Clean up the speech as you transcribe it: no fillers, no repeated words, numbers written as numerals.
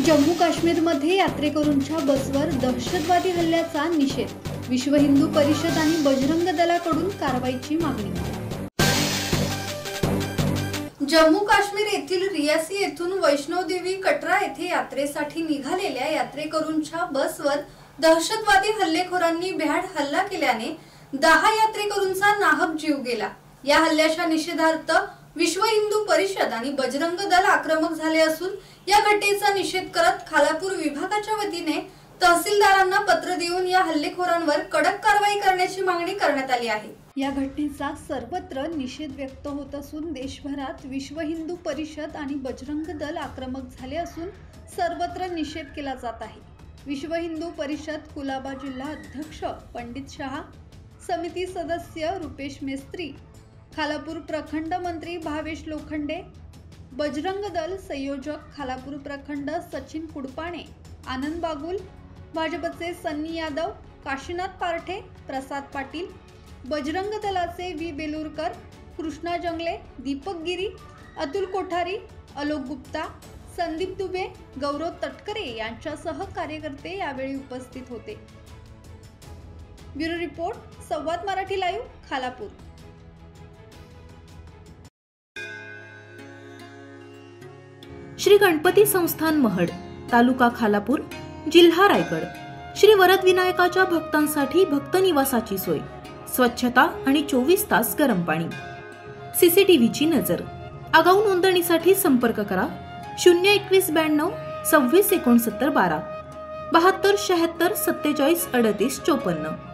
जम्मू काश्मीरमध्ये यात्रेकरूंच्या बसवर दहशतवादी हल्ल्याचा निषेध. विश्व हिंदू परिषद आणि बजरंग दलाकडून कारवाईची मागणी. जम्मू काश्मीर येथील रियासी येथून वैष्णोदेवी कटरा येथे यात्रेसाठी निघालेल्या यात्रेकरूंच्या बसवर दहशतवादी हल्लेखोरांनी भ्याड हल्ला केल्याने 10 यात्रेकरूंचा नाहक जीव गेला. या हल्ल्याच्या निषेधार्थ विश्व हिंदू परिषद आणि बजरंग दल आक्रमक झाले असून या घटनेचा निषेध करत खालापूर विभागाच्या वतीने तहसीलदारांना पत्र देऊन या हल्लेखोरांवर कडक कारवाई करण्याची मागणी करण्यात आली आहे. या घटनेचा सर्वत्र निषेध व्यक्त होत असून देशभरात विश्व हिंदू परिषद आणि बजरंग दल आक्रमक झाले असून सर्वत्र निषेध केला जात आहे. विश्व हिंदू परिषद कुलाबा जिल्हा अध्यक्ष पंडित शहा, समिती सदस्य रुपेश मेस्त्री, खालापूर प्रखंड मंत्री भावेश लोखंडे, बजरंग दल संयोजक खालापूर प्रखंड सचिन कुडपाणे, आनंद बागुल, भाजपचे सन्नी यादव, काशीनाथ पारठे, प्रसाद पाटील, बजरंग दलाचे व्ही बेलूरकर, कृष्णा जंगले, दीपक गिरी, अतुल कोठारी, अलोक गुप्ता, संदीप दुबे, गौरव तटकरे यांच्यासह कार्यकर्ते यावेळी उपस्थित होते. ब्युरो रिपोर्ट, संवाद मराठी लाईव्ह, खालापूर. श्री गणपती संस्थान महड, तालुका खालापूर, जिल्हा रायगड. श्री वरद विनायकाच्या भक्तांसाठी भक्त निवासाची सोय, स्वच्छता आणि 24 तास गरम पाणी. सीसीटीव्हीची नजर. आगाऊ नोंदणीसाठी संपर्क करा 02192 26 69 12 72 76 47 38 54.